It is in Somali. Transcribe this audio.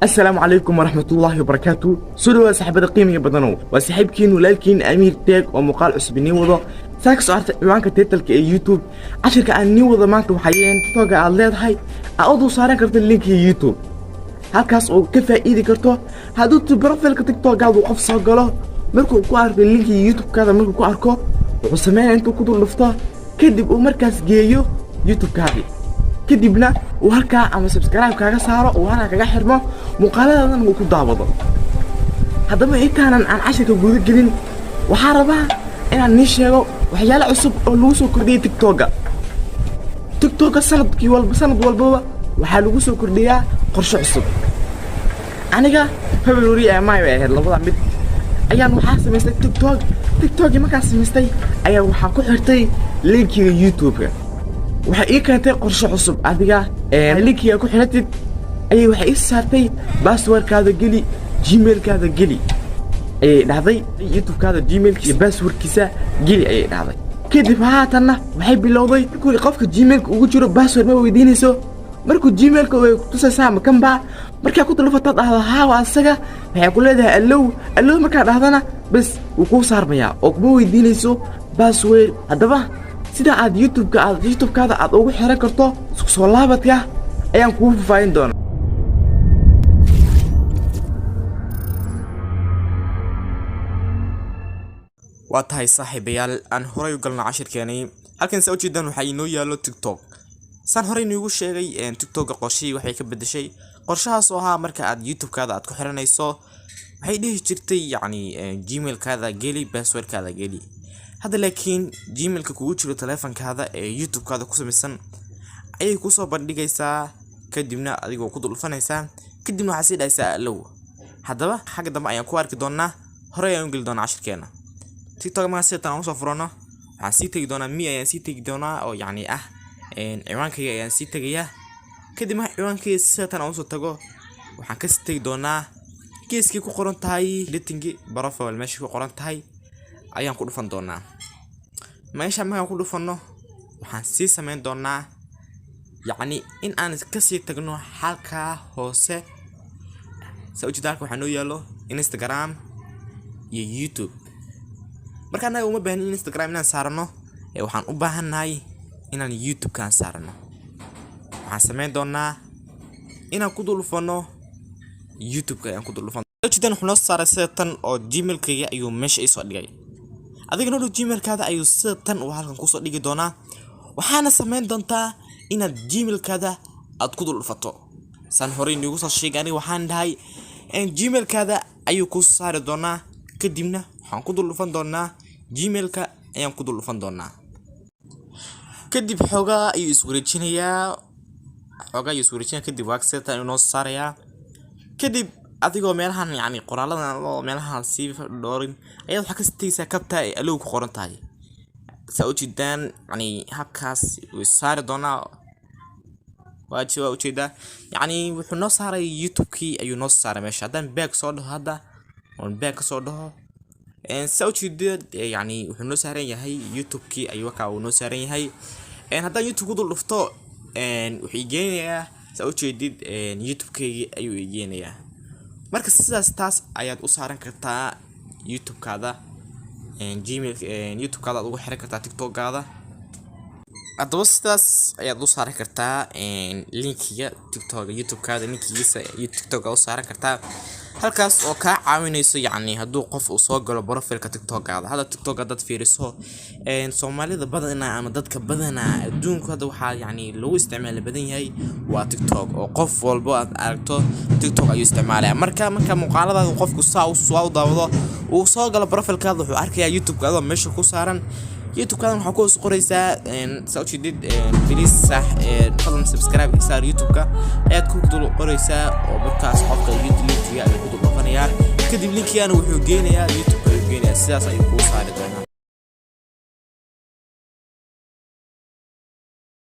السلام عليكم ورحمة الله وبركاته. سلوى سحبة قيمة بدنو وسحبكين ولكن أمير تاج ومقال عصبني وضع ساكس عرت عوانك تيتلك يوتيوب عشان كأني وضع معك وحيين توقع على هاي أعوض صارا كرت اللينك يوتيوب هالكاس أو كيف إيدي كرتو هادو تبرفل كتك توقع وقف صاقله مركو كوارك اللينك يوتيوب كذا مركو كواركو وسمعنا أنتو كدو لفتا كدب ومركز جيو يوتيوب كذا كدبنا وهالكا أما سبسكرايب كاغا سارو وهانا كاغا حرمو مقالدان وكو داوضو هادما إيه كان عن عشرة جودة جلين وحاربها إن أنا نشيغو وحيالا عصب أو لوسو كردية تيك توكا سند والبوا وحا لوسو كردية قرش عصب أنيغا فبلوري ماي ويهد لبدا ميد أيان وحا سميستي تيك توكي مكا سميستي أيان وحا كو حرتي لينكي يوتيوب waxa ii keentay qorshe cusub adiga linkiga ku xiratid ay waxa ii saartay passwordkaada geli gmailkaada geli ay dhahday youtube-kaada gmailkiisa passwordkiisa geli ay dhahday kadib haatana waxay bilowday kulli qofka gmailka ugu jiro password ma weydiinayso markuu gmailka way ku tusaysaa ma kan baa markaa ku taleefataa dhahdo haa waa asaga waxay ku leedahay allow markaa dhahdana bas wuu ku saarmayaa oo ma weydiinayso password hadaba sida aad youtube-kaada aad ugu xiran karto soo laabadka ayaan kugu faafayn doonaa waa tahay saaxiibayaal aan horay u galno cashirkeenii halkan soo jeedaan waxa inoo yaalo TikTok san horay inoogu sheegay TikTok qorshii waxay ka bedeshay qorshahaas oo ahaa marka aad youtube-kaada aad ku xiranayso waxay dhihi jirtay yacni gmail-kaada geli password-kaada geli هذا لكن جيميل كوجو تلفون كذا يوتيوب كذا كوسمسن أي كوسو بندقيسا كدمنا أديكو كودو الفنيسا كدمنا حسيد أيسا لو هذا حاجة دم أيام كوارك دونا هرايا ينقل دونا 10 كنا تيك توك ما سيت أنا وصفرنا حسيت دونا 100 أيام سيت دونا أو يعني إن عوان كي أيام سيت جيا كدمنا عوان كي سيت أنا وصلتجو وحكست دونا كيس كي كقرن تاي لتنجي برافو والمشي كقرن تاي ayaan ku dhufan doonaa meesha ma ku dhufano waxaan si sameyn doonaa yacni in aan ka sii tagno halka hoose soo jidaalka waxaan u yaalo Instagram iyo YouTube marka anaga uma baahan Instagram inaan saarno waxaan u baahanahay inaan YouTube kan saarno waxaan sameyn doonaa inaan ku dhufano YouTube ka ayaan ku dhufano soo jidaan wuxuu noo saaray tan oo Gmail-kayga ayuu meesha i soo dhigay adiga noo gmail-kaada ayuu tan oo halkan ku soo dhigi doonaa waxaana sameyn doontaa inaad gmail-kaada aad ku dhulfato san horay nigu soo sheegay waxaan dhahay gmail-kaada ayuu ku saari doonaa kadibna waxaan ku dhulfan doonaa gmail-ka ayaan ku dhulfan doonaa kadib xogaa ayuu iswareejinayaa kadib waqtiga inoo saaraya kadib adigoo meelahan yani qoraaladan oo meelahan si dhoorin ayaa waxa ka sitaysa kabta ay aloo ku qoran tahay soo jidaan yani habkaas uu saar doona waa jeeda yani wuxuu noo saaray youtube-kii ayuu noo saaray meesha hadan back soo dhaho hadda on back soo dhaho soo jeeda yani wuxuu noo saaran yahay youtube-kii ayuu ka uu noo saaran yahay hadan youtube ku dhufto wuxuu geenayaa soo jeedid youtube-kii ayuu geenayaa marka sidaas taas ayaad u saaran kartaa youtube-kaada gmail youtube-kaada ugu xiran kartaa TikTok-kaada adoo sidaas ayaad u saaran kartaa linkiga TikTok youtube-kaada linkigiisa iyo TikTok-ka u saaran kartaa halkaas oo ka caawinayso yacni hadduu qof uu soo galo profile-ka TikTok-kaada hada TikTok dad fiiriso Soomaalida badanaa ama dadka badanaa adduunka hada waxa yacni lagu isticmaalo badan yahay waa TikTok oo qof walba aad aragto TikTok ayuu isticmaalaya marka muuqaalada qofku soo daawado uu soo galo profile-kaada wuxuu arkayaa YouTube-kaada meesha ku saaran YouTube-kaada waxa ku soo qoraysaa soo jeedid please fadlan subscribe isaar YouTube-ka ayaad ku qoraysaa oo markaas qofka YouTube-ka ay ku dhufanayaa kadib linkigan wuxuu geenayaa YouTube-ka ayuu geenayaa sidaas ayuu ku saaray